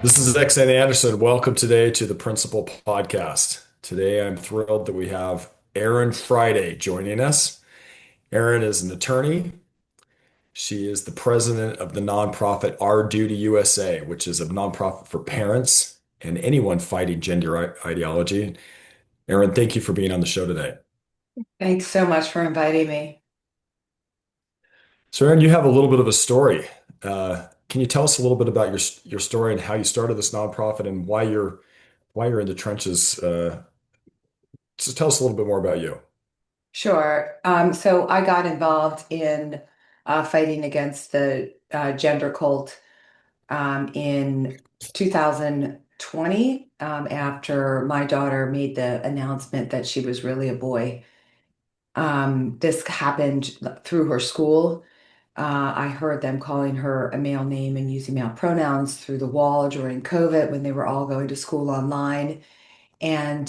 This is XN Anderson. Welcome today to the Principal Podcast. Today, I'm thrilled that we have Erin Friday joining us. Erin is an attorney. She is the president of the nonprofit Our Duty USA, which is a nonprofit for parents and anyone fighting gender ideology. Erin, thank you for being on the show today. Thanks so much for inviting me. So, Erin, you have a little bit of a story. Can you tell us a little bit about your story and how you started this nonprofit and why you're in the trenches? So tell us a little bit more about you. Sure. So I got involved in fighting against the gender cult in 2020 after my daughter made the announcement that she was really a boy. This happened through her school. I heard them calling her a male name and using male pronouns through the wall during COVID when they were all going to school online. And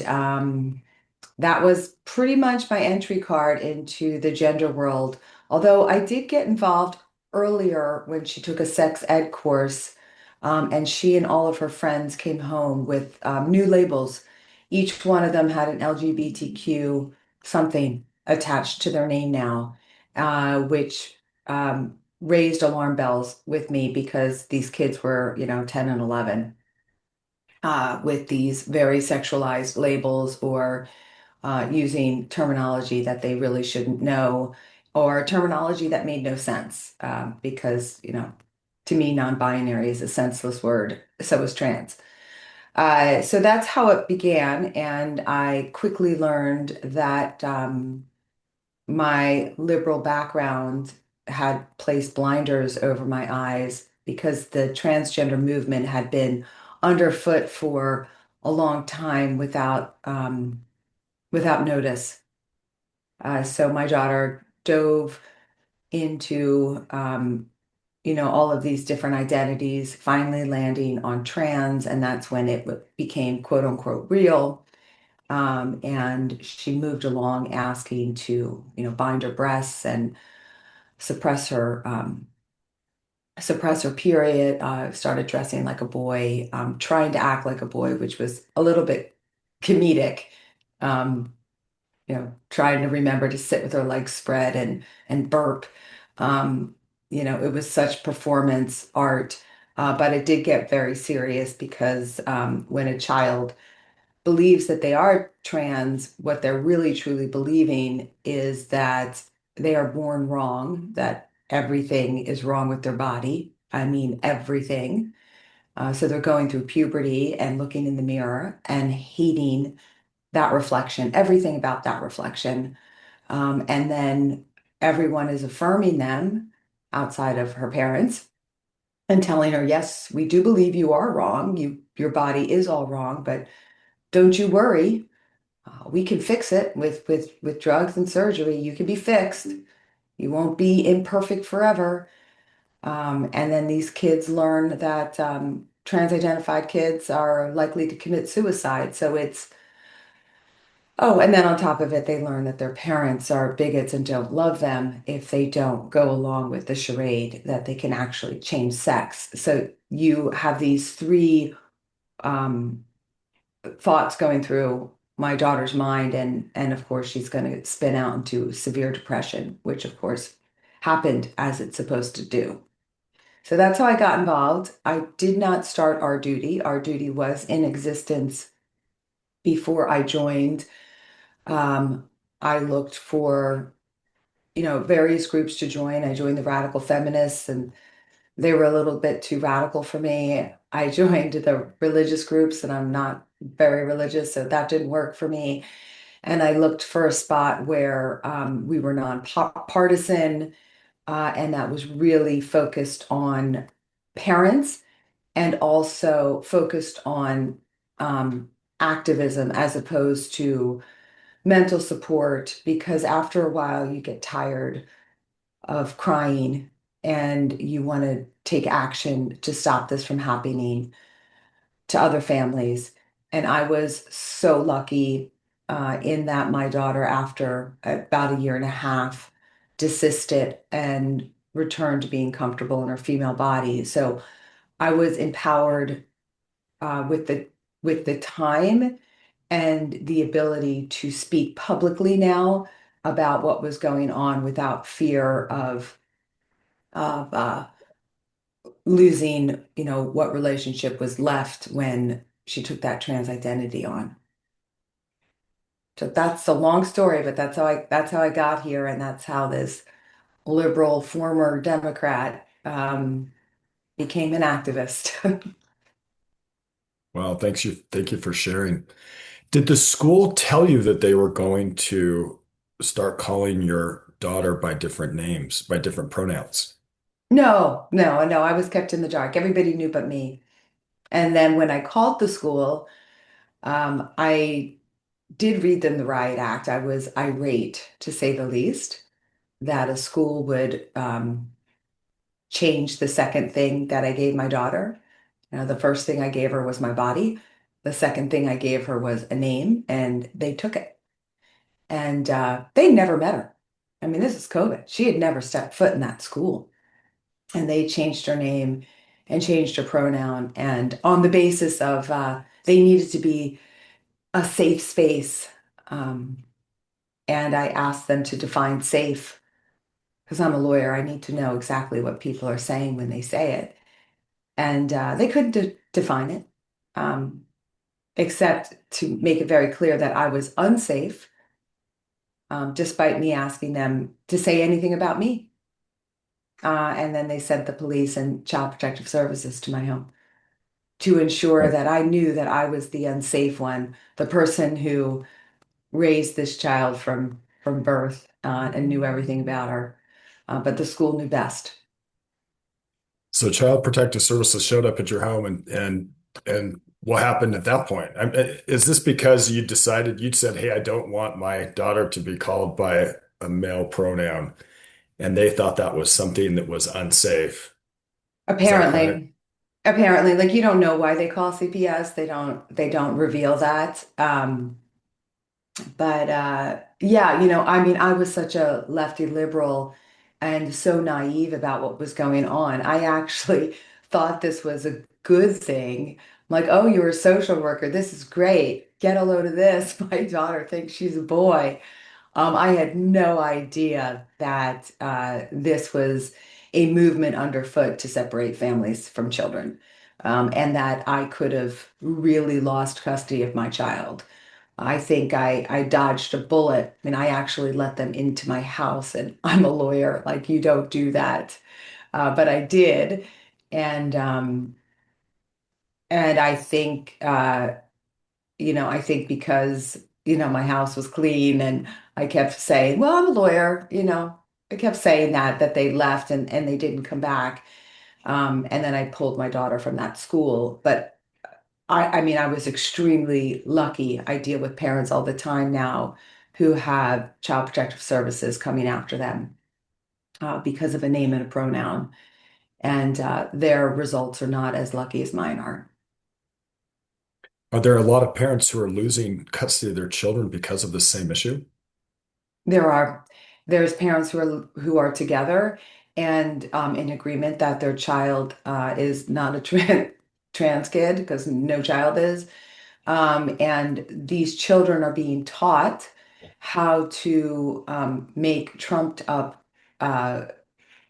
that was pretty much my entry card into the gender world. Although I did get involved earlier when she took a sex ed course, and she and all of her friends came home with new labels. Each one of them had an LGBTQ something attached to their name now, which raised alarm bells with me because these kids were, 10 and 11, with these very sexualized labels or using terminology that they really shouldn't know, or terminology that made no sense, because, to me, non-binary is a senseless word. So is trans. So that's how it began. And I quickly learned that my liberal background had placed blinders over my eyes because the transgender movement had been underfoot for a long time without notice. So my daughter dove into, all of these different identities, finally landing on trans, and that's when it became quote unquote real. And she moved along asking to, bind her breasts and suppress her, um, suppress her period. Started dressing like a boy, trying to act like a boy, which was a little bit comedic. Um, trying to remember to sit with her legs spread and burp. Um, it was such performance art, but it did get very serious because when a child believes that they are trans, what they're really truly believing is that they are born wrong, that everything is wrong with their body. I mean, everything. So they're going through puberty and looking in the mirror and hating that reflection, everything about that reflection. And then everyone is affirming them outside of her parents and telling her, yes, we do believe you are wrong. Your body is all wrong, but don't you worry. We can fix it with drugs and surgery. You can be fixed. You won't be imperfect forever. And then these kids learn that trans-identified kids are likely to commit suicide. So it's Oh, and then on top of it, they learn that their parents are bigots and don't love them if they don't go along with the charade, that they can actually change sex. So you have these three um, thoughts going through my daughter's mind, and of course she's going to spin out into severe depression, which of course happened as it's supposed to do. So that's how I got involved. I did not start Our Duty. Our Duty was in existence before I joined. Um, I looked for, various groups to join. I joined the radical feminists, and they were a little bit too radical for me. I joined the religious groups, and I'm not very religious, so that didn't work for me. And I looked for a spot where we were nonpartisan, and that was really focused on parents and also focused on um, activism as opposed to mental support, because after a while you get tired of crying and you want to take action to stop this from happening to other families. And I was so lucky in that my daughter, after about a year and a half, desisted and returned to being comfortable in her female body. So I was empowered with the time and the ability to speak publicly now about what was going on without fear of losing, what relationship was left when she took that trans identity on. So that's a long story, but that's how I got here, and that's how this liberal former Democrat became an activist. Well, thank you for sharing. Did the school tell you that they were going to start calling your daughter by different names, by different pronouns? No, no, no, I was kept in the dark. Everybody knew but me. And then when I called the school, I did read them the riot act. I was irate, to say the least, that a school would change the second thing that I gave my daughter. The first thing I gave her was my body. The second thing I gave her was a name, and they took it. And they never met her. I mean, this is COVID. She had never stepped foot in that school. And they changed her name and changed her pronoun. And on the basis of they needed to be a safe space. Um, and I asked them to define safe because I'm a lawyer. I need to know exactly what people are saying when they say it. And they couldn't define it, um, except to make it very clear that I was unsafe, despite me asking them to say anything about me. And then they sent the police and Child Protective Services to my home to ensure that I knew that I was the unsafe one, the person who raised this child from birth and knew everything about her. But the school knew best. So Child Protective Services showed up at your home and what happened at that point? Is this because you decided you said, "Hey, I don't want my daughter to be called by a male pronoun," and they thought that was something that was unsafe? Is that correct? Apparently, apparently, like you don't know why they call CPS. They don't reveal that. But yeah, I mean, I was such a lefty liberal and so naive about what was going on. I actually thought this was a good thing. Like, oh, you're a social worker. This is great. Get a load of this. My daughter thinks she's a boy. I had no idea that this was a movement underfoot to separate families from children, and that I could have really lost custody of my child. I think I dodged a bullet and I actually let them into my house. And I'm a lawyer, like you don't do that. But I did. And I think I think because, my house was clean and I kept saying, well, I'm a lawyer, I kept saying that they left and they didn't come back. And then I pulled my daughter from that school. But I mean, I was extremely lucky. I deal with parents all the time now who have child protective services coming after them because of a name and a pronoun. And their results are not as lucky as mine are. Are there a lot of parents who are losing custody of their children because of the same issue? There are there's parents who are together and in agreement that their child is not a trans kid because no child is. And these children are being taught how to make trumped up uh,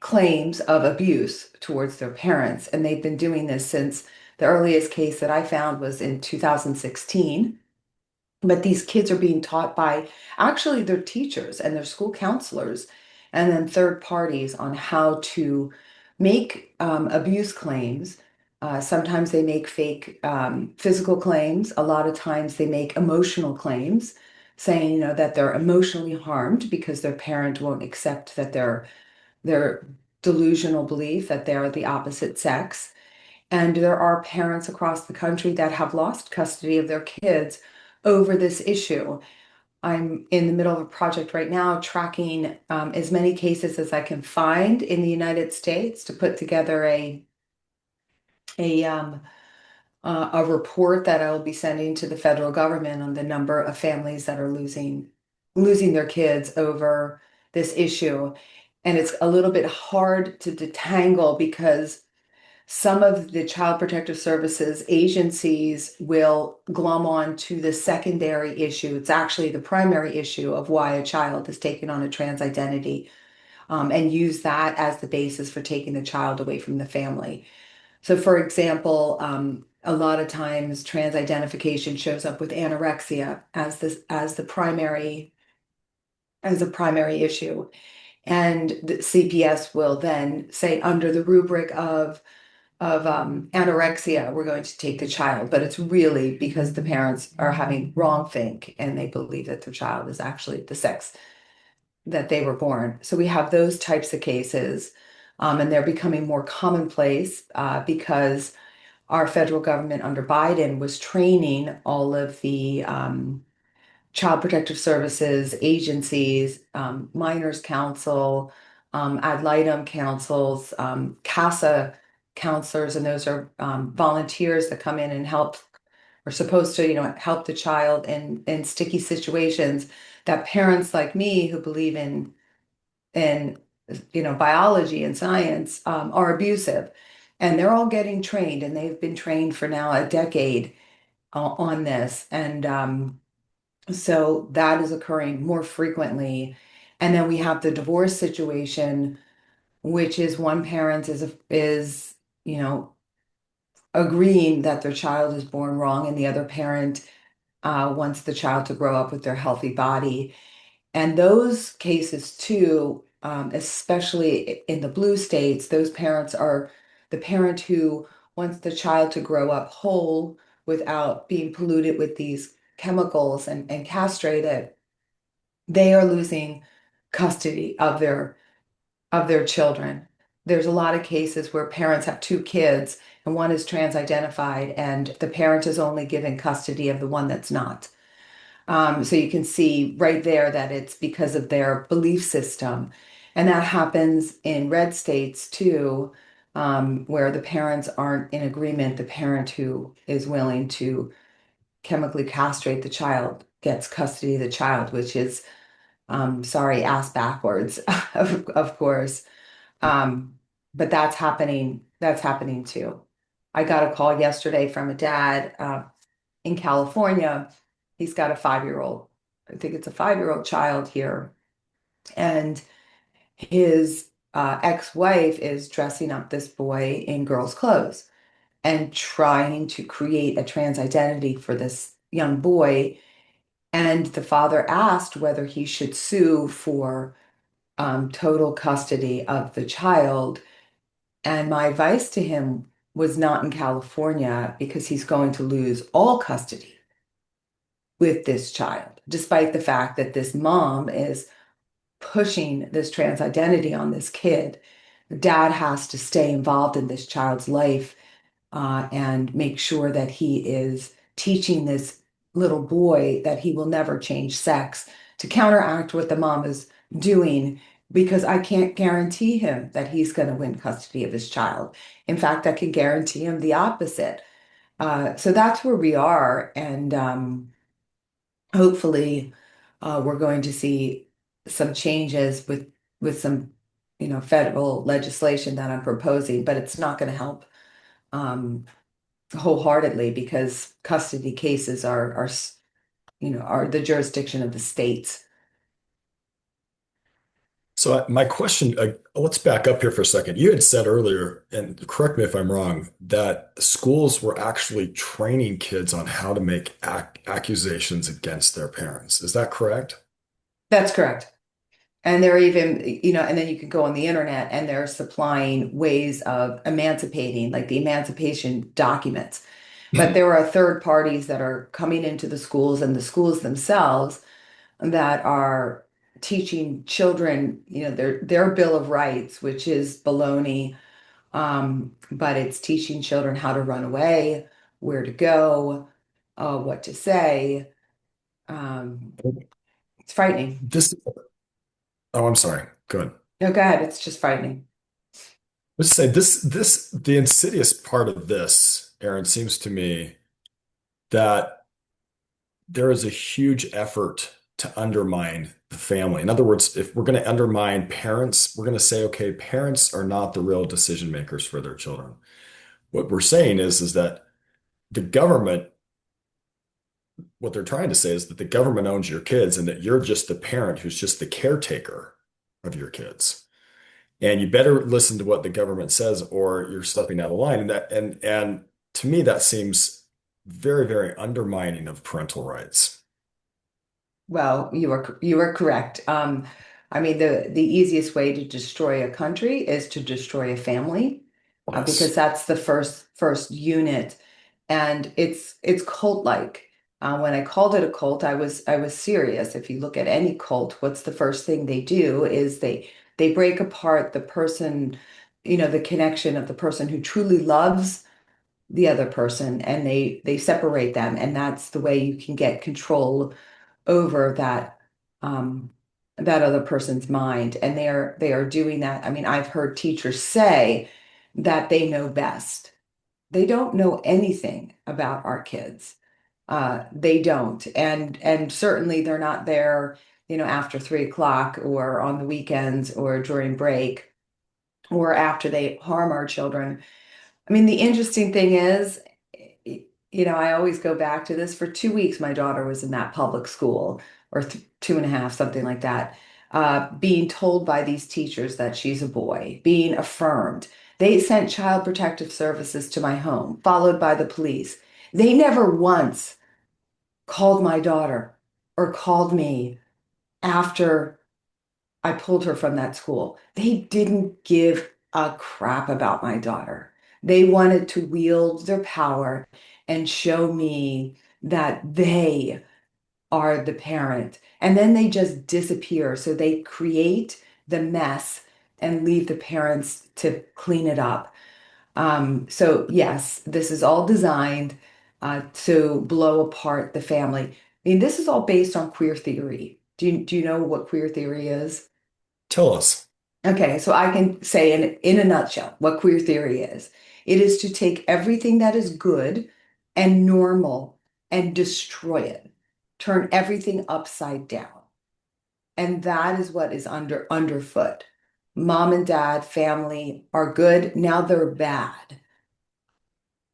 claims of abuse towards their parents. And they've been doing this since the earliest case that I found was in 2016. But these kids are being taught by actually their teachers and their school counselors, and then third parties on how to make abuse claims. Sometimes they make fake physical claims. A lot of times they make emotional claims, saying, that they're emotionally harmed because their parent won't accept that their delusional belief that they're the opposite sex. And there are parents across the country that have lost custody of their kids over this issue. I'm in the middle of a project right now tracking as many cases as I can find in the United States to put together a um, a report that I will be sending to the federal government on the number of families that are losing their kids over this issue. And it's a little bit hard to detangle because Some of the child protective services agencies will glom on to the secondary issue. It's actually the primary issue of why a child is taken on a trans identity, and use that as the basis for taking the child away from the family. So, for example, a lot of times trans identification shows up with anorexia as the primary issue. And the CPS will then say under the rubric of anorexia, we're going to take the child, but it's really because the parents are having wrong think and they believe that their child is actually the sex that they were born. So we have those types of cases, and they're becoming more commonplace because our federal government under Biden was training all of the child protective services agencies, minors council, ad litem councils, CASA counselors, and those are volunteers that come in and help, are supposed to, help the child in sticky situations that parents like me who believe in biology and science are abusive. And they're all getting trained, and they've been trained for now a decade on this. And so that is occurring more frequently. And then we have the divorce situation, which is one parent is, you know, agreeing that their child is born wrong, and the other parent wants the child to grow up with their healthy body. And those cases too, especially in the blue states, those parents are the parent who wants the child to grow up whole without being polluted with these chemicals and castrated. They are losing custody of their children. There's a lot of cases where parents have two kids and one is trans identified, and the parent is only given custody of the one that's not. So you can see right there that it's because of their belief system. And that happens in red states too, where the parents aren't in agreement. The parent who is willing to chemically castrate the child gets custody of the child, which is, sorry, ass backwards, of course. Um, but that's happening. That's happening too. I got a call yesterday from a dad in California. He's got a 5-year-old. I think it's a 5-year-old child here, and his ex-wife is dressing up this boy in girls' clothes and trying to create a trans identity for this young boy. And the father asked whether he should sue for total custody of the child. And my advice to him was not in California because he's going to lose all custody with this child, despite the fact that this mom is pushing this trans identity on this kid. The dad has to stay involved in this child's life and make sure that he is teaching this little boy that he will never change sex to counteract what the mom is doing, because I can't guarantee him that he's going to win custody of his child. In fact, I can guarantee him the opposite. So that's where we are. And hopefully, we're going to see some changes with some, federal legislation that I'm proposing, but it's not going to help um, wholeheartedly because custody cases are the jurisdiction of the states. So my question, let's back up here for a second. You had said earlier, and correct me if I'm wrong, that schools were actually training kids on how to make accusations against their parents. Is that correct? That's correct. And they're even, and then you can go on the internet and they're supplying ways of emancipating, like the emancipation documents. But there are third parties that are coming into the schools and the schools themselves that are teaching children, their Bill of Rights, which is baloney. But it's teaching children how to run away, where to go, what to say. Um, it's frightening. This, oh, I'm sorry. Good. No, go ahead. It's just frightening. Let's say the insidious part of this, Aaron, seems to me that there is a huge effort to undermine the family. In other words, if we're going to undermine parents, we're going to say, okay, parents are not the real decision makers for their children. What we're saying is that the government, what they're trying to say is that the government owns your kids and that you're just the parent who's just the caretaker of your kids. And you better listen to what the government says or you're stepping out of line. And to me, that seems very, very undermining of parental rights. Well, you are correct. I mean, the easiest way to destroy a country is to destroy a family, because Yes. that's the first unit, and it's cult-like. When I called it a cult, I was serious. If you look at any cult, what's the first thing they do is they break apart the person, the connection of the person who truly loves the other person, and they separate them, and that's the way you can get control over um, that other person's mind. And they are doing that. I mean, I've heard teachers say that they know best. They don't know anything about our kids. They don't, and certainly they're not there, after 3 o'clock or on the weekends or during break or after they harm our children. I mean, the interesting thing is, I always go back to this. For 2 weeks, my daughter was in that public school, or th 2.5, something like that, being told by these teachers that she's a boy, being affirmed. They sent Child Protective Services to my home, followed by the police. They never once called my daughter or called me after I pulled her from that school. They didn't give a crap about my daughter. They wanted to wield their power and show me that they are the parent. And then they just disappear. So they create the mess and leave the parents to clean it up. So yes, this is all designed to blow apart the family. I mean, this is all based on queer theory. Do you know what queer theory is? Tell us. Okay, so I can say in a nutshell what queer theory is. It is to take everything that is good and normal and destroy it, turn everything upside down. And that is what is underfoot. Mom and dad, family are good, now they're bad.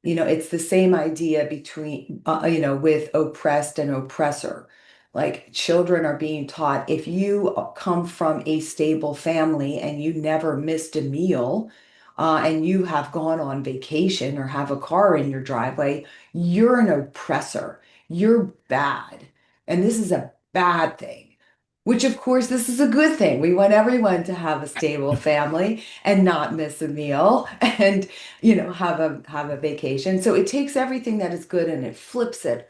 It's the same idea between, with oppressed and oppressor. Like children are being taught, if you come from a stable family and you never missed a meal, and you have gone on vacation or have a car in your driveway, you're an oppressor. You're bad. And this is a bad thing. Which, of course, this is a good thing. We want everyone to have a stable family and not miss a meal. And have a vacation. So it takes everything that is good and it flips it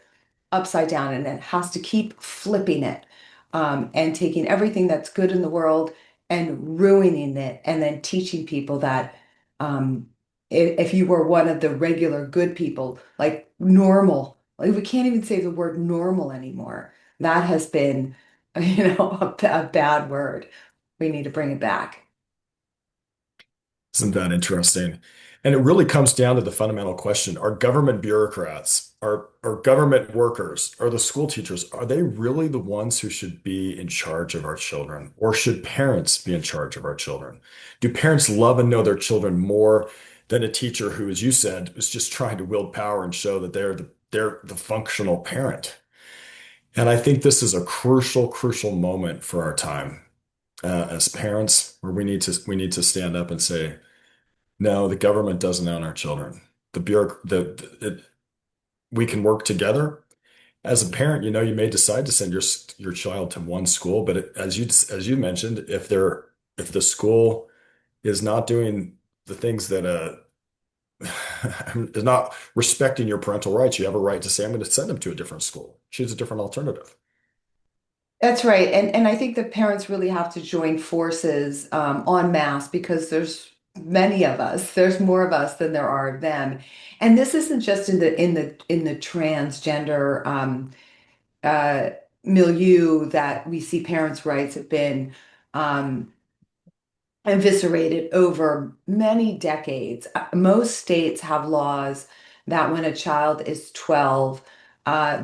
upside down, and it has to keep flipping it, and taking everything that's good in the world and ruining it, and then teaching people that, if you were one of the regular good people, like normal, like we can't even say the word normal anymore. That has been, a bad word. We need to bring it back. Isn't that interesting? And it really comes down to the fundamental question, are government bureaucrats, are government workers, are the school teachers, are they really the ones who should be in charge of our children? Or should parents be in charge of our children? Do parents love and know their children more than a teacher who, as you said, is just trying to wield power and show that they're the functional parent? And I think this is a crucial, crucial moment for our time as parents, where we need to stand up and say, no, the government doesn't own our children. The bureauc we can work together. As a parent, you may decide to send your child to one school, but as you mentioned, if the school is not doing the things that is not respecting your parental rights, you have a right to say, I'm going to send them to a different school. Choose a different alternative. That's right. And I think that parents really have to join forces, en masse, because there's many of us. There's more of us than there are of them. And this isn't just in the transgender, uh, milieu that we see parents' rights have been, um, eviscerated over many decades. Most states have laws that when a child is 12,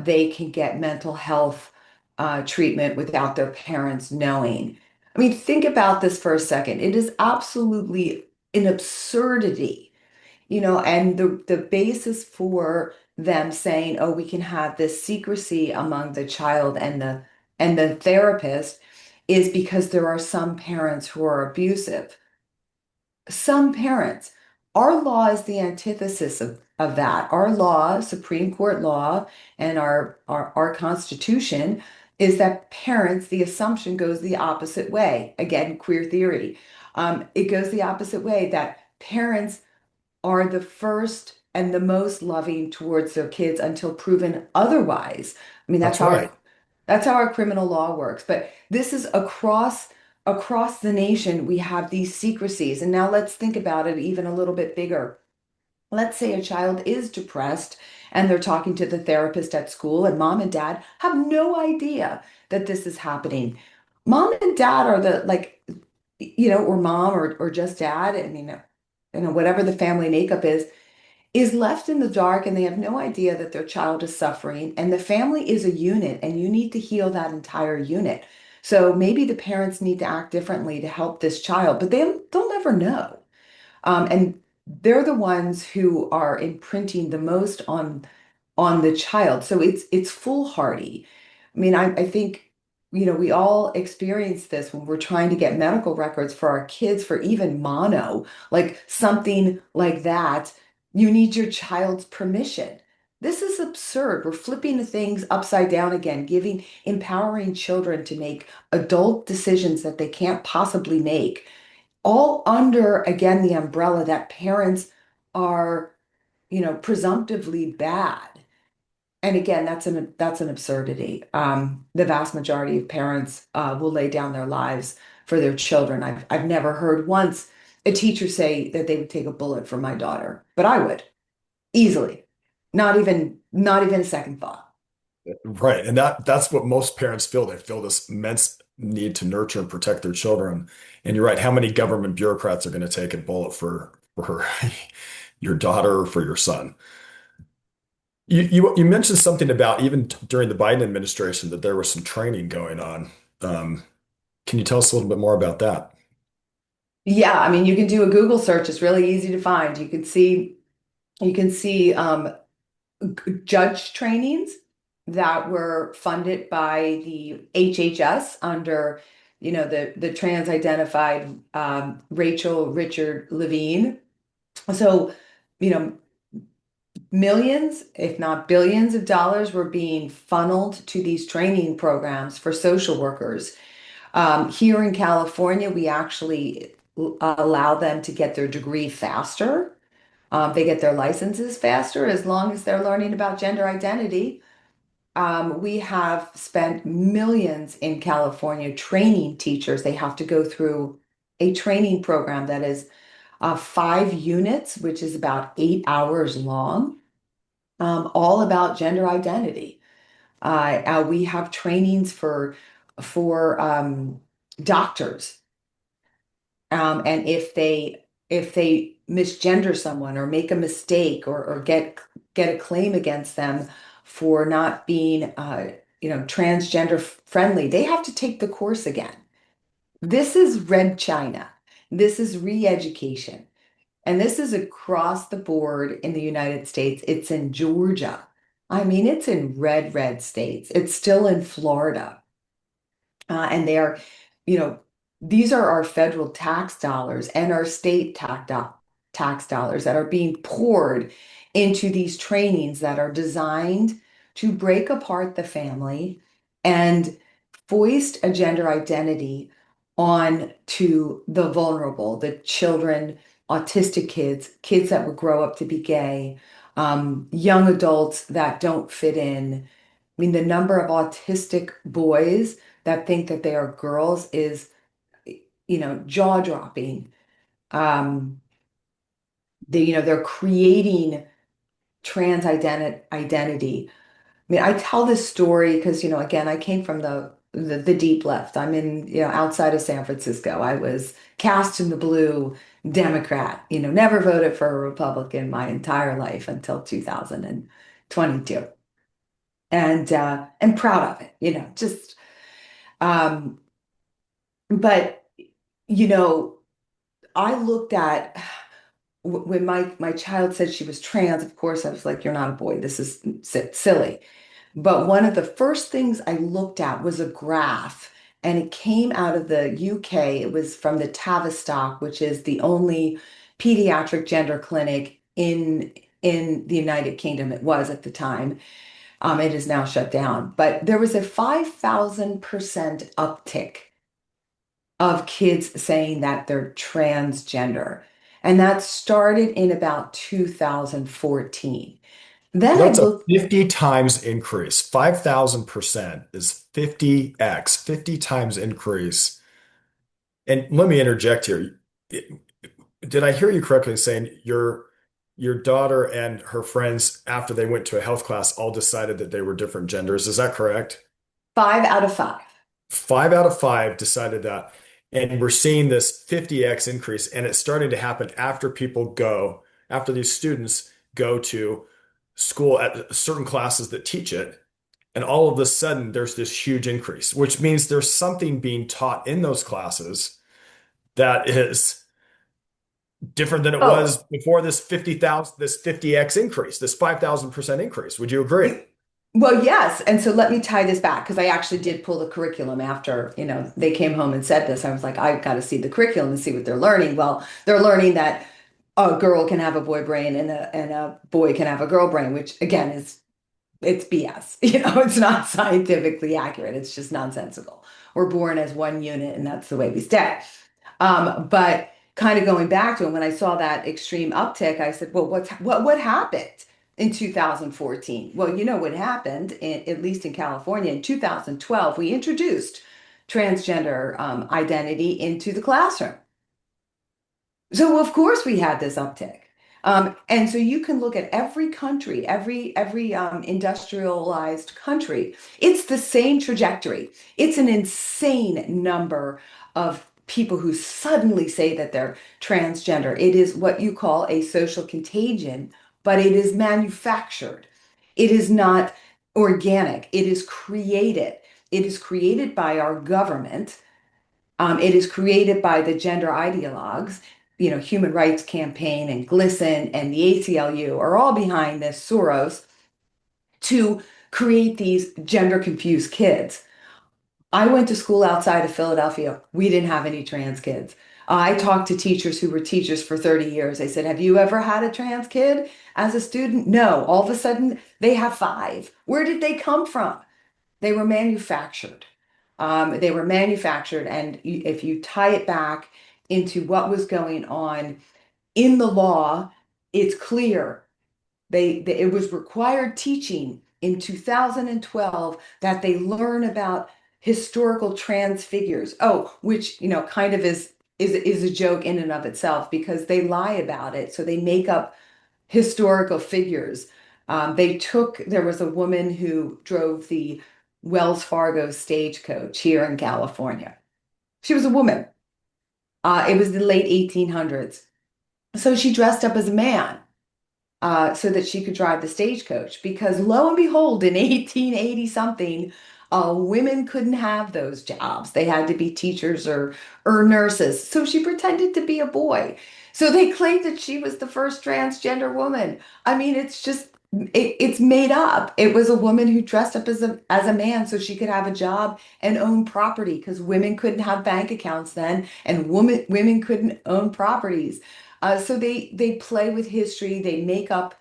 they can get mental health treatment without their parents knowing. I mean, think about this for a second. It is absolutely an absurdity And the basis for them saying, oh, we can have this secrecy among the child and the therapist is because there are some parents who are abusive. Some parents. Our law is the antithesis of that. Our law, Supreme Court law, and our Constitution is that parents, the assumption goes the opposite way. Again, queer theory. It goes the opposite way that parents are the first and the most loving towards their kids until proven otherwise. I mean, That's right. that's how our criminal law works. But this is across the nation, we have these secrecies. And now let's think about it even a little bit bigger. Let's say a child is depressed and they're talking to the therapist at school, and mom and dad have no idea that this is happening. Mom and dad are the like, or mom or just dad. I mean, whatever the family makeup is left in the dark, and they have no idea that their child is suffering. And the family is a unit, and you need to heal that entire unit. So maybe the parents need to act differently to help this child, but they'll never know. And they're the ones who are imprinting the most on the child. So it's foolhardy. I mean, I think, we all experience this when we're trying to get medical records for our kids for even mono, like something like that. You need your child's permission. This is absurd. We're flipping the things upside down again, empowering children to make adult decisions that they can't possibly make, all under, again, the umbrella that parents are, presumptively bad. And again, that's an absurdity. The vast majority of parents will lay down their lives for their children. I've never heard once a teacher say that they would take a bullet for my daughter, but I would easily. Not even a second thought. Right. And that's what most parents feel. They feel this immense need to nurture and protect their children. And you're right. How many government bureaucrats are going to take a bullet for your daughter or for your son? You mentioned something about even during the Biden administration that there was some training going on. Um, can you tell us a little bit more about that? Yeah, I mean, you can do a Google search. It's really easy to find. You can see judge trainings that were funded by the HHS under, the trans-identified Rachel Richard Levine. So, you know, millions, if not billions of dollars were being funneled to these training programs for social workers. Here in California, we actually allow them to get their degree faster. They get their licenses faster as long as they're learning about gender identity. We have spent millions in California training teachers. They have to go through a training program that is 5 units, which is about 8 hours long, all about gender identity. We have trainings for doctors, and if they misgender someone or make a mistake or get a claim against them for not being transgender friendly, they have to take the course again. This is red China. This is re-education. And this is across the board in the United States. It's in Georgia. I mean, it's in red states. It's still in Florida. And they are, you know, these are our federal tax dollars and our state tax dollars that are being poured into these trainings that are designed to break apart the family and foist a gender identity on to the vulnerable, the children, autistic kids, kids that would grow up to be gay, young adults that don't fit in. I mean, the number of autistic boys that think that they are girls is, jaw-dropping. Um, they're creating trans identity. I mean, I tell this story because, again, I came from the deep left. I'm in, outside of San Francisco. I was cast in the blue Democrat, never voted for a Republican my entire life until 2022. And proud of it, just um, but you know, I looked at when my child said she was trans, of course, I was like, "You're not a boy. This is silly." But one of the first things I looked at was a graph, and it came out of the UK. It was from the Tavistock, which is the only pediatric gender clinic in the United Kingdom. It was at the time. It is now shut down. But there was a 5,000% uptick of kids saying that they're transgender. And that started in about 2014. Then So I that's a looked 50 times increase. 5,000% is 50x, 50 times increase. And let me interject here. Did I hear you correctly saying your daughter and her friends, after they went to a health class, all decided that they were different genders? Is that correct? 5 out of 5. 5 out of 5 decided that. And we're seeing this 50x increase, and it's starting to happen after these students go to school at certain classes that teach it. And all of a sudden, there's this huge increase, which means there's something being taught in those classes that is different than it Oh, was before this 50,000, this 50x increase, this 5,000% increase. Would you agree? well, yes. And so let me tie this back because I actually did pull the curriculum after, they came home and said this. I was like, I've got to see the curriculum and see what they're learning. Well, they're learning that a girl can have a boy brain and a boy can have a girl brain, which again is it's BS. It's not scientifically accurate. It's just nonsensical. We're born as one unit, and that's the way we stay. But kind of going back to it, when I saw that extreme uptick, I said, "Well, what happened in 2014?" Well, you know what happened, at least in California, in 2012, we introduced transgender identity into the classroom. So of course we had this uptick. And so you can look at every country, every industrialized country. It's the same trajectory. It's an insane number of people who suddenly say that they're transgender. It is what you call a social contagion, but it is manufactured. It is not organic. It is created. It is created by our government. It is created by the gender ideologues, Human Rights Campaign and GLSEN and the ACLU are all behind this Soros to create these gender confused kids. I went to school outside of Philadelphia. We didn't have any trans kids. I talked to teachers who were teachers for 30 years. I said, "Have you ever had a trans kid as a student?" No. All of a sudden, they have five. Where did they come from? They were manufactured. They were manufactured, and if you tie it back into what was going on in the law, it's clear. It was required teaching in 2012 that they learn about historical trans figures. Oh, which kind of is a joke in and of itself because they lie about it. So they make up historical figures. There was a woman who drove the Wells Fargo stagecoach here in California. She was a woman. It was the late 1800s. So she dressed up as a man so that she could drive the stagecoach because lo and behold, in 1880 something, women couldn't have those jobs. They had to be teachers or nurses. So she pretended to be a boy. So they claimed that she was the first transgender woman. I mean, it's made up. It was a woman who dressed up as a man so she could have a job and own property because women couldn't have bank accounts then, and women couldn't own properties. So they play with history. They make up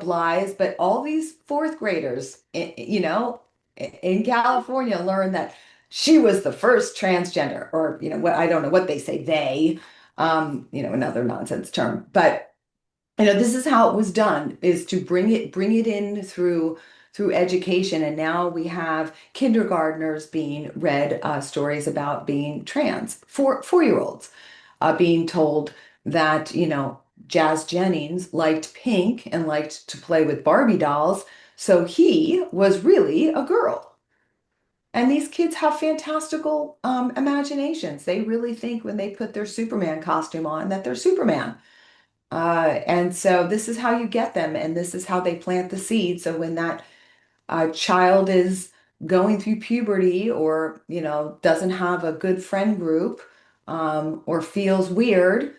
lies. But all these fourth graders, in California, learned that she was the first transgender, or what I don't know what they say they, another nonsense term. But this is how it was done, is to bring it in through education. And now we have kindergartners being read stories about being trans, four-year-olds being told that, Jazz Jennings liked pink and liked to play with Barbie dolls, so he was really a girl. And these kids have fantastical imaginations. They really think when they put their Superman costume on that they're Superman. And so this is how you get them, and this is how they plant the seed. So when that child is going through puberty or, doesn't have a good friend group or feels weird,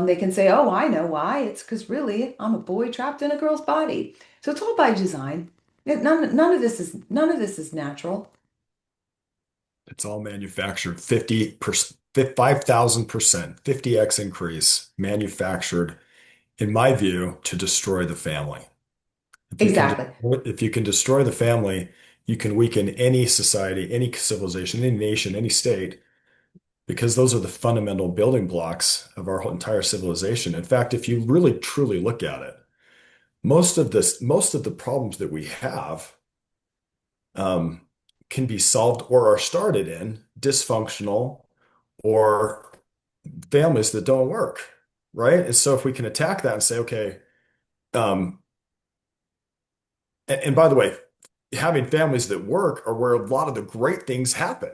They can say, "Oh, I know why. It's because really I'm a boy trapped in a girl's body." So it's all by design. None of this is natural. It's all manufactured 50%, 5,000%, 50x increase manufactured, in my view, to destroy the family. Exactly. If you can destroy the family, you can weaken any society, any civilization, any nation, any state, because those are the fundamental building blocks of our whole entire civilization. In fact, if you really truly look at it, most of the problems that we have um, can be solved or are started in dysfunctional or families that don't work, right? And so if we can attack that and say, okay, um, and by the way, having families that work are where a lot of the great things happen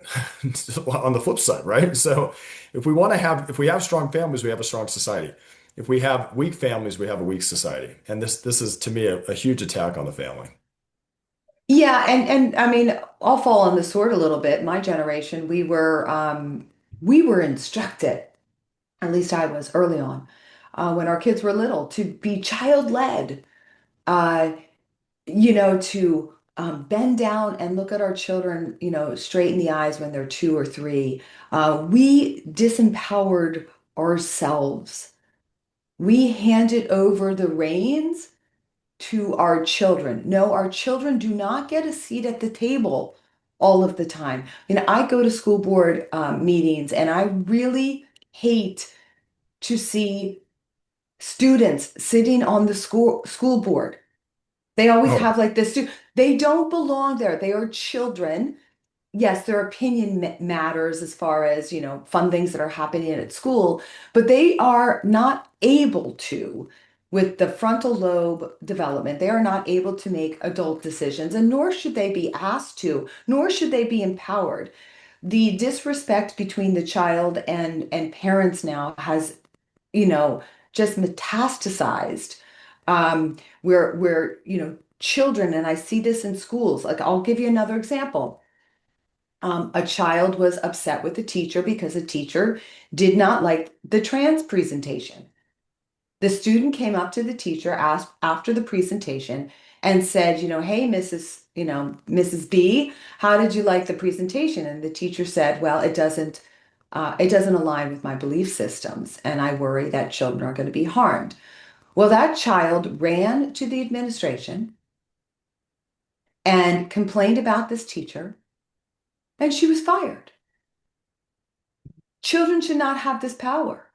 on the flip side, right? So if we have strong families, we have a strong society. If we have weak families, we have a weak society. And this is to me a huge attack on the family. Yeah, and I mean, I'll fall on the sword a little bit. My generation, we were instructed, at least I was early on, when our kids were little, to be child-led. Uh, to bend down and look at our children, straight in the eyes when they're 2 or 3. We disempowered ourselves. We handed over the reins to our children. No, our children do not get a seat at the table all of the time. I go to school board meetings and I really hate to see students sitting on the school board. They always Oh, have like this. They don't belong there. They are children. Yes, their opinion matters as far as, fun things that are happening at school, but they are not able to, with the frontal lobe development, they are not able to make adult decisions, and nor should they be asked to, nor should they be empowered. The disrespect between the child and parents now has, you know, just metastasized. Where children, and I see this in schools. Like, I'll give you another example. A child was upset with the teacher because the teacher did not like the trans presentation. The student came up to the teacher, asked after the presentation, and said, "Hey, Mrs. B, how did you like the presentation?" And the teacher said, "Well, it doesn't align with my belief systems, and I worry that children are going to be harmed." Well, that child ran to the administration and complained about this teacher, and she was fired. Children should not have this power.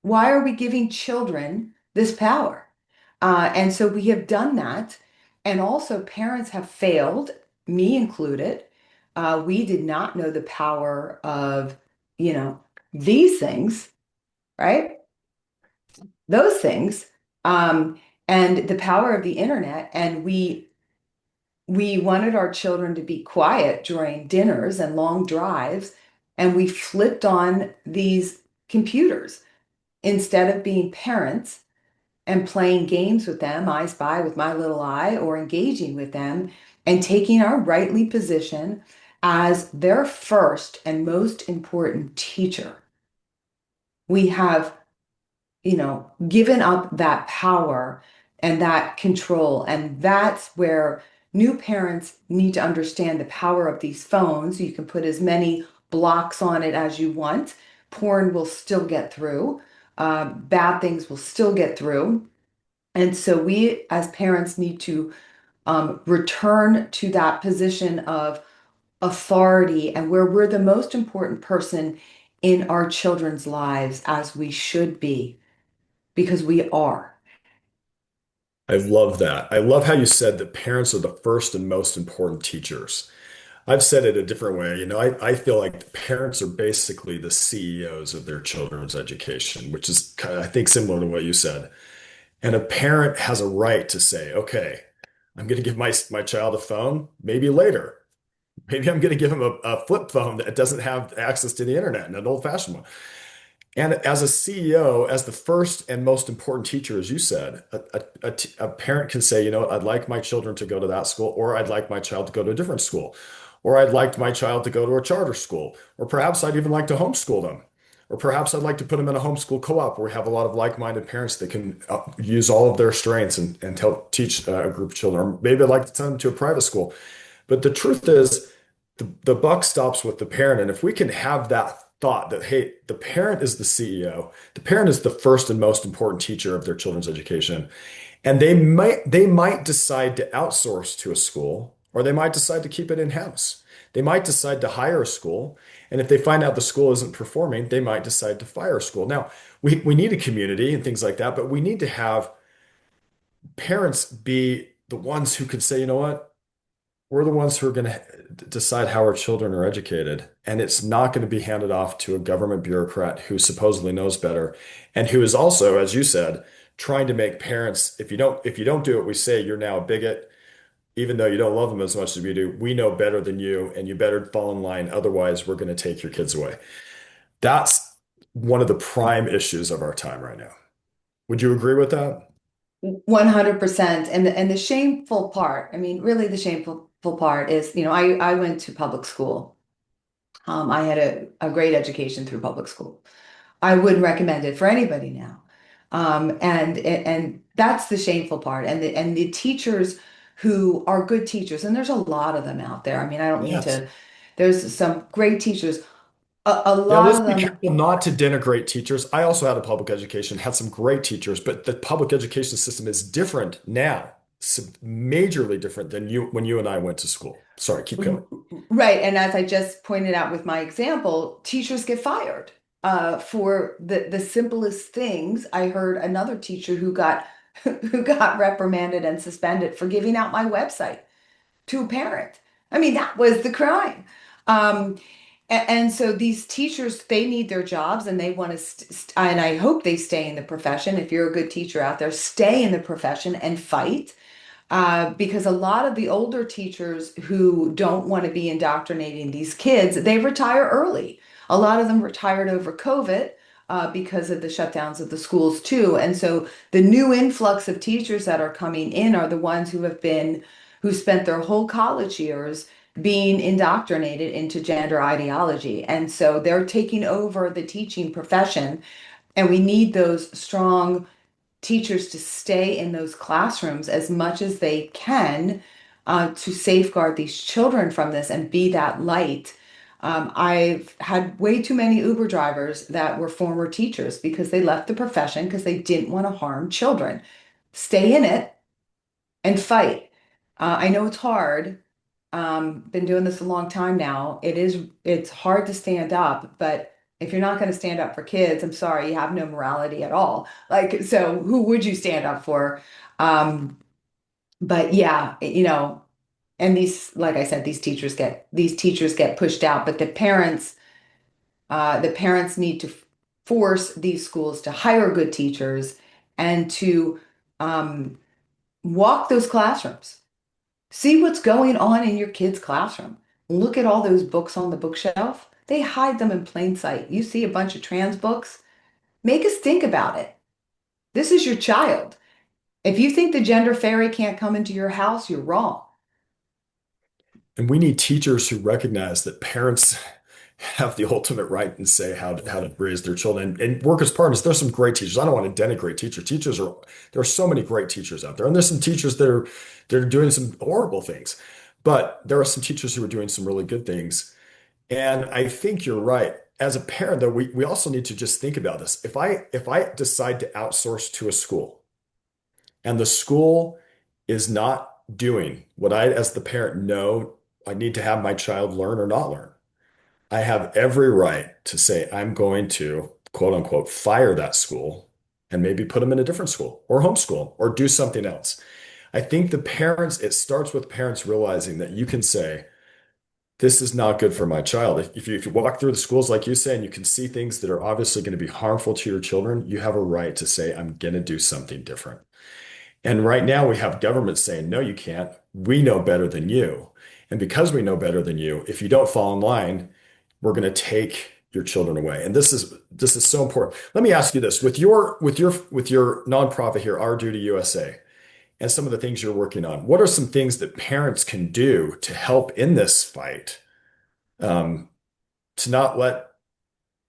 Why are we giving children this power? And so we have done that. And also, parents have failed, me included. We did not know the power of, you know, these things, right? Those things, um, and the power of the internet. And we wanted our children to be quiet during dinners and long drives, and we flipped on these computers instead of being parents and playing games with them, I Spy with my little eye, or engaging with them and taking our rightly position as their first and most important teacher. We have, given up that power and that control. And that's where new parents need to understand the power of these phones. You can put as many blocks on it as you want. Porn will still get through. Bad things will still get through. And so we as parents need to return to that position of authority and where we're the most important person in our children's lives, as we should be, because we are. I love that. I love how you said that parents are the first and most important teachers. I've said it a different way. I feel like parents are basically the CEOs of their children's education, which is kind of, I think, similar to what you said. And a parent has a right to say, okay, I'm going to give my child a phone, maybe later. Maybe I'm going to give him a flip phone that doesn't have access to the internet, an old-fashioned one. And as a CEO, as the first and most important teacher, as you said, a parent can say, I'd like my children to go to that school, or I'd like my child to go to a different school, or I'd like my child to go to a charter school, or perhaps I'd even like to homeschool them. Or perhaps I'd like to put them in a homeschool co-op where we have a lot of like-minded parents that can use all of their strengths and help teach a group of children. Or maybe I'd like to send them to a private school. But the truth is, the buck stops with the parent. And if we can have that thought that, hey, the parent is the CEO, the parent is the first and most important teacher of their children's education, and they might decide to outsource to a school, or they might decide to keep it in-house. They might decide to hire a school, and if they find out the school isn't performing, they might decide to fire a school. Now, we need a community and things like that, but we need to have parents be the ones who can say, you know what? We're the ones who are going to decide how our children are educated. And it's not going to be handed off to a government bureaucrat who supposedly knows better and who is also, as you said, trying to make parents, if you don't do what we say, you're now a bigot, even though you don't love them as much as we do. We know better than you, and you better fall in line. Otherwise, we're going to take your kids away. That's one of the prime issues of our time right now. Would you agree with that? 100%. And the shameful part, I mean, really the shameful part is, I went to public school. I had a great education through public school. I wouldn't recommend it for anybody now. And that's the shameful part. And the teachers who are good teachers, and there's a lot of them out there. I mean, I don't mean Yes. to, there's some great teachers. A Yeah, lot let's of be them. careful not to denigrate teachers. I also had a public education, had some great teachers, but the public education system is different now, majorly different than you when you and I went to school. Sorry, keep going. Right. And as I just pointed out with my example, teachers get fired for the simplest things. I heard another teacher who got who got reprimanded and suspended for giving out my website to a parent. I mean, that was the crime. Um, and so these teachers, they need their jobs and they want to, and I hope they stay in the profession. If you're a good teacher out there, stay in the profession and fight because a lot of the older teachers who don't want to be indoctrinating these kids, they retire early. A lot of them retired over COVID because of the shutdowns of the schools too. And so the new influx of teachers that are coming in are the ones who spent their whole college years being indoctrinated into gender ideology. And so they're taking over the teaching profession. And we need those strong teachers to stay in those classrooms as much as they can to safeguard these children from this and be that light. I've had way too many Uber drivers that were former teachers because they left the profession because they didn't want to harm children. Stay in it and fight. I know it's hard. Been doing this a long time now. It's hard to stand up, but if you're not going to stand up for kids, I'm sorry, you have no morality at all. Like, so who would you stand up for? Um, but yeah, and like I said, these teachers get pushed out, but the parents need to force these schools to hire good teachers and to um, walk those classrooms. See what's going on in your kid's classroom. Look at all those books on the bookshelf. They hide them in plain sight. You see a bunch of trans books, make us think about it. This is your child. If you think the gender fairy can't come into your house, you're wrong. And we need teachers who recognize that parents have the ultimate right and say how to raise their children and work as partners. There's some great teachers. I don't want to denigrate teachers. There are so many great teachers out there, and there's some teachers that are doing some horrible things, but there are some teachers who are doing some really good things. And I think you're right. As a parent, though, we also need to just think about this. If I decide to outsource to a school and the school is not doing what I, as the parent, know I need to have my child learn or not learn, I have every right to say I'm going to, quote unquote, fire that school and maybe put them in a different school or homeschool or do something else. I think it starts with parents realizing that you can say, this is not good for my child. If you walk through the schools, like you say, and you can see things that are obviously going to be harmful to your children, you have a right to say, I'm going to do something different. And right now we have governments saying, no, you can't. We know better than you. And because we know better than you, if you don't fall in line, we're going to take your children away. And this is so important. Let me ask you this. With your nonprofit here, Our Duty USA, and some of the things you're working on, what are some things that parents can do to help in this fight? To not let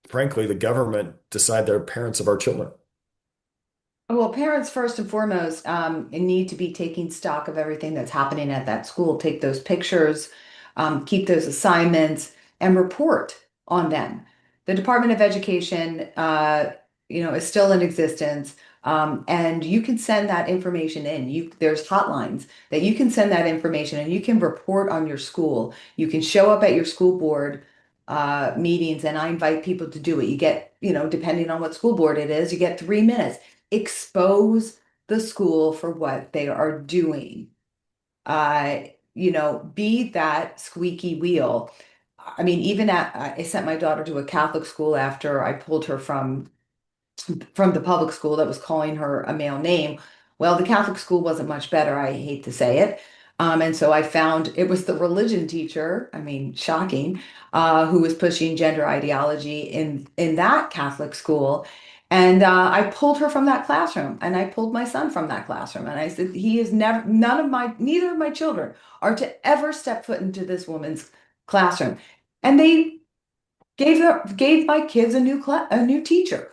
frankly, the government decide they're parents of our children. Well, parents first and foremost need to be taking stock of everything that's happening at that school. Take those pictures, keep those assignments, and report on them. The Department of Education, is still in existence, and you can send that information in. There's hotlines that you can send that information, and you can report on your school. You can show up at your school board meetings, and I invite people to do it. You get, depending on what school board it is, you get 3 minutes. Expose the school for what they are doing. Be that squeaky wheel. I mean, I sent my daughter to a Catholic school after I pulled her from the public school that was calling her a male name. Well, the Catholic school wasn't much better, I hate to say it. And so I found it was the religion teacher, I mean, shocking, who was pushing gender ideology in that Catholic school. And I pulled her from that classroom, and I pulled my son from that classroom. And I said, he is never, neither of my children are to ever step foot into this woman's classroom. And they gave my kids a new teacher.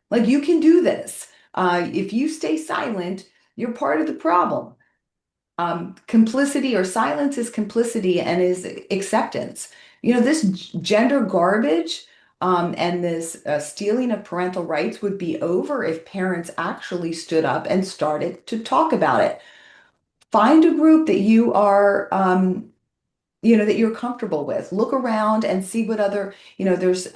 Like, you can do this. If you stay silent, you're part of the problem. Complicity or silence is complicity and is acceptance. This gender garbage and this stealing of parental rights would be over if parents actually stood up and started to talk about it. Find a group that that you're comfortable with. Look around and see what other, there's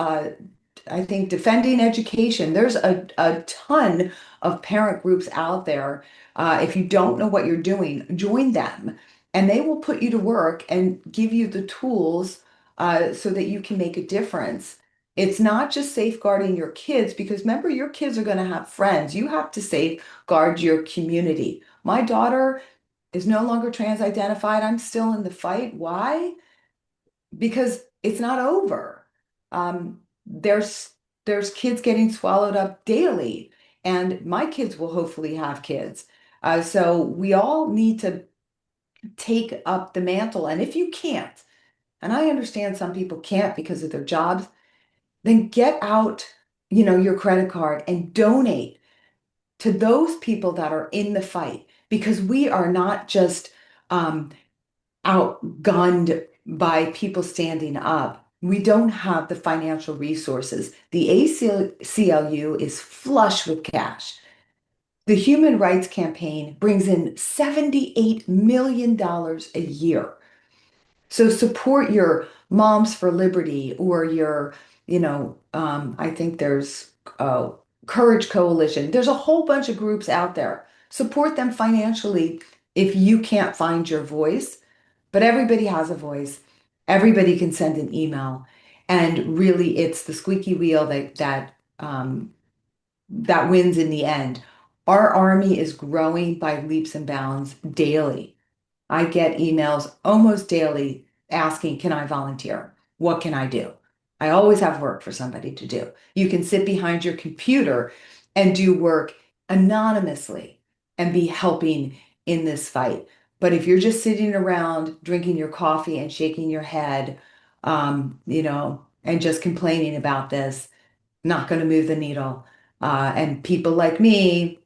I think defending education. There's a ton of parent groups out there. If you don't know what you're doing, join them, and they will put you to work and give you the tools so that you can make a difference. It's not just safeguarding your kids, because remember, your kids are going to have friends. You have to safeguard your community. My daughter is no longer trans identified. I'm still in the fight. Why? Because it's not over. There's kids getting swallowed up daily, and my kids will hopefully have kids. So we all need to take up the mantle. And if you can't, and I understand some people can't because of their jobs, then get out, your credit card and donate to those people that are in the fight, because we are not just um, outgunned by people standing up. We don't have the financial resources. The ACLU is flush with cash. The Human Rights Campaign brings in $78 million a year. So support your Moms for Liberty or I think there's Courage Coalition. There's a whole bunch of groups out there. Support them financially if you can't find your voice, but everybody has a voice. Everybody can send an email. And really, it's the squeaky wheel that wins in the end. Our army is growing by leaps and bounds daily. I get emails almost daily asking, can I volunteer? What can I do? I always have work for somebody to do. You can sit behind your computer and do work anonymously and be helping in this fight. But if you're just sitting around drinking your coffee and shaking your head, and just complaining about this, not going to move the needle. And people like me,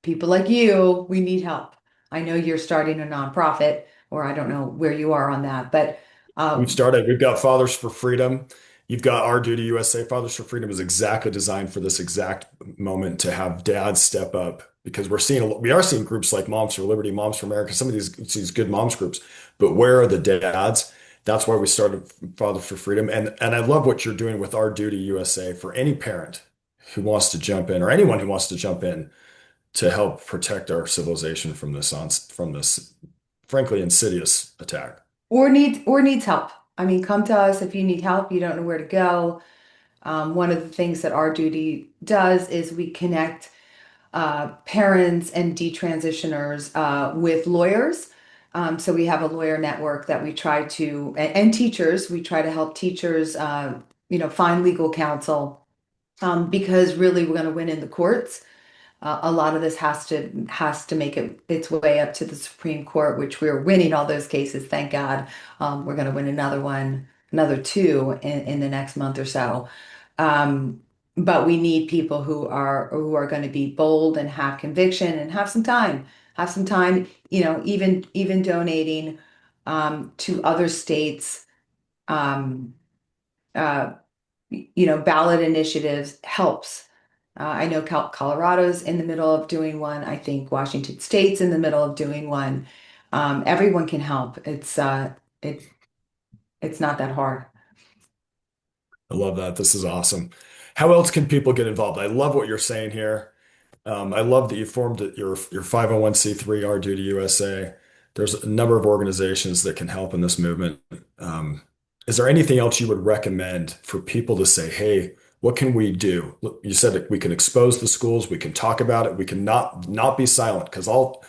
people like you, we need help. I know you're starting a nonprofit, or I don't know where you are on that, but We've um, started, we've got Fathers for Freedom. You've got Our Duty USA. Fathers for Freedom is exactly designed for this exact moment to have dads step up, because we are seeing groups like Moms for Liberty, Moms for America, some of these good moms groups. But where are the dads? That's why we started Fathers for Freedom. And I love what you're doing with Our Duty USA for any parent who wants to jump in, or anyone who wants to jump in to help protect our civilization from this frankly insidious attack. or needs help. I mean, come to us if you need help, you don't know where to go. One of the things that our duty does is we connect parents and detransitioners with lawyers. So we have a lawyer network that we try to, and teachers, we try to help teachers, find legal counsel, because really we're going to win in the courts. A lot of this has to make its way up to the Supreme Court, which we're winning all those cases. Thank God. We're going to win another one another two in the next month or so. Um, but we need people who are going to be bold and have conviction and have some time, even donating to other states, um, uh, ballot initiatives helps. I know Colorado's in the middle of doing one. I think Washington State's in the middle of doing one. Everyone can help. It it's not that hard. I love that. This is awesome. How else can people get involved? I love what you're saying here. I love that you formed your 501(c)(3) Our Duty USA. There's a number of organizations that can help in this movement. Um, is there anything else you would recommend for people to say, hey, what can we do? Look, you said that we can expose the schools, we can talk about it, we can not be silent because all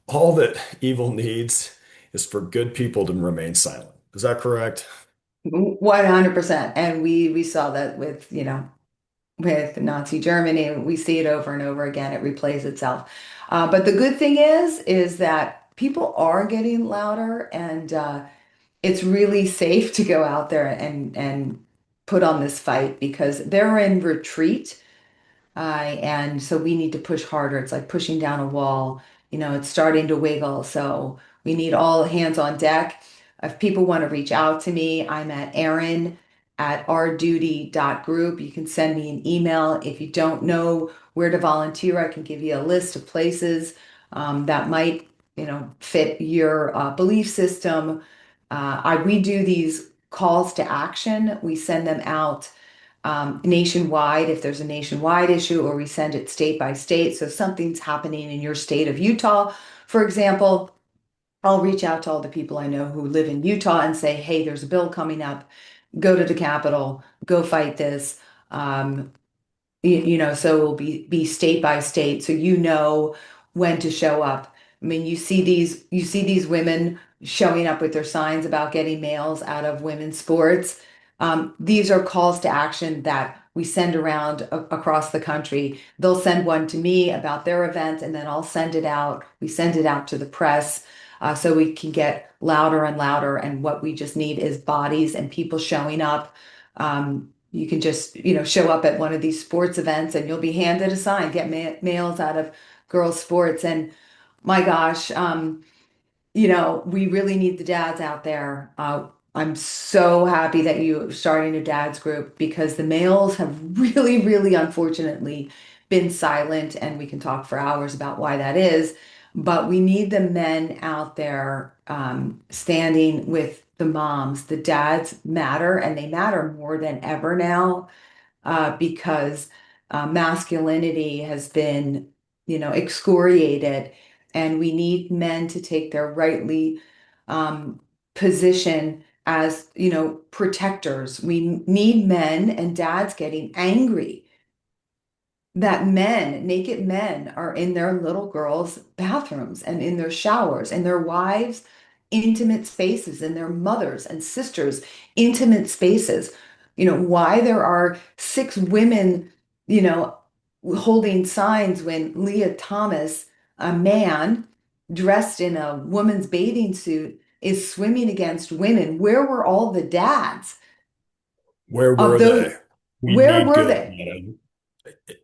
that evil needs is for good people to remain silent. Is that correct? 100%. And we saw that with Nazi Germany. We see it over and over again. It replays itself. But the good thing is that people are getting louder, and it's really safe to go out there and put on this fight because they're in retreat. And so we need to push harder. It's like pushing down a wall. It's starting to wiggle. So we need all hands on deck. If people want to reach out to me, I'm at Erin at ourduty.group. You can send me an email. If you don't know where to volunteer, I can give you a list of places that might, fit your belief system. We do these calls to action. We send them out nationwide if there's a nationwide issue, or we send it state by state. So if something's happening in your state of Utah, for example, I'll reach out to all the people I know who live in Utah and say, hey, there's a bill coming up. Go to the Capitol, go fight this. Um, so it will be state by state, so when to show up. I mean, you see these women showing up with their signs about getting males out of women's sports. These are calls to action that we send around across the country. They'll send one to me about their event, and then I'll send it out. We send it out to the press, so we can get louder and louder. And what we just need is bodies and people showing up. You can just, show up at one of these sports events and you'll be handed a sign, get males out of girls' sports. And my gosh, we really need the dads out there. I'm so happy that you're starting a dads group because the males have really, really unfortunately been silent, and we can talk for hours about why that is. But we need the men out there standing with the moms. The dads matter, and they matter more than ever now because masculinity has been, excoriated, and we need men to take their rightly um, position as, protectors. We need men and dads getting angry that naked men, are in their little girls' bathrooms and in their showers, and their wives' intimate spaces, and their mothers and sisters' intimate spaces. Why there are six women, you know, holding signs when Leah Thomas, a man dressed in a woman's bathing suit, is swimming against women. Where were all the dads Where of were they? those? We Where need were good they? men.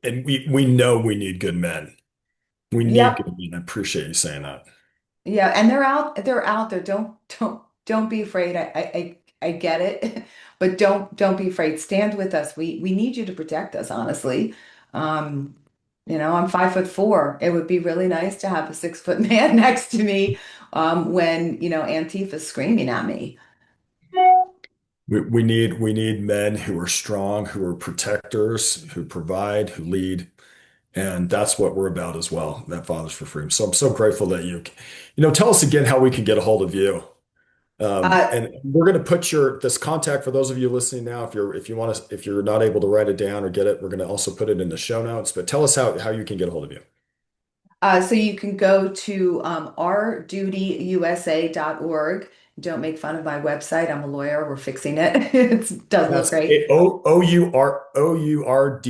And we know we need good men. We need Yep. good men. I appreciate you saying that. Yeah, and they're out there. Don't be afraid. I get it. But don't be afraid. Stand with us. We need you to protect us, honestly. Um, I'm 5'4". It would be really nice to have a 6-foot man next to me when, Antifa's screaming at me. We need men who are strong, who are protectors, who provide, who lead. And that's what we're about as well, that Fathers for Freedom. So I'm so grateful that tell us again how we can get a hold of you. Uh, And we're going to put this contact for those of you listening now. If you're not able to write it down or get it, we're going to also put it in the show notes. But tell us how you can get a hold of you. so you can go to ourdutyusa.org. Don't make fun of my website. I'm a lawyer. We're fixing it. It doesn't look That's great. OURDUTYUSA.org.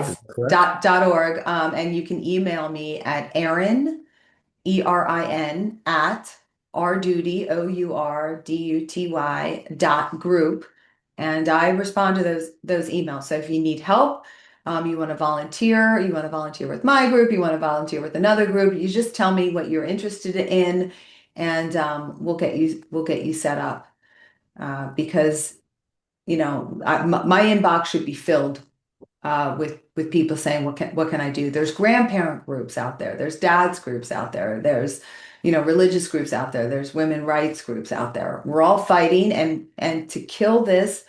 Is Yes, that correct? dot org. And you can email me at Erin, Erin, at our duty, OURDUTY .group. And I respond to those emails. So if you need help, you want to volunteer, you want to volunteer with my group, you want to volunteer with another group, you just tell me what you're interested in, and we'll get you set up. Because my inbox should be filled with people saying, what can I do? There's grandparent groups out there. There's dads groups out there. There's religious groups out there. There's women rights groups out there. We're all fighting, and to kill this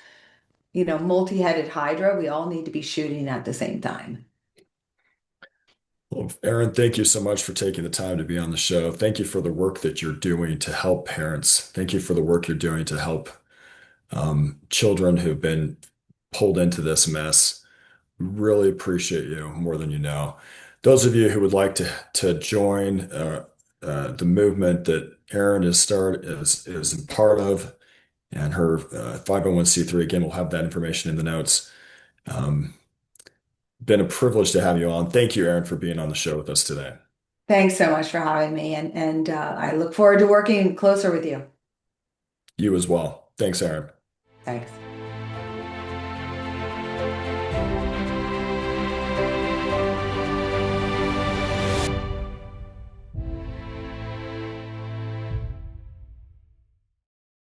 multi-headed hydra, we all need to be shooting at the same time. Well, Erin, thank you so much for taking the time to be on the show. Thank you for the work that you're doing to help parents. Thank you for the work you're doing to help children who've been pulled into this mess. Really appreciate you more than you know. Those of you who would like to join the movement that Erin is a part of, and her 501(c)(3, again, we'll have that information in the notes. Um, Been a privilege to have you on. Thank you, Erin, for being on the show with us today. Thanks so much for having me, and I look forward to working closer with you. You as well. Thanks, Erin. Thanks.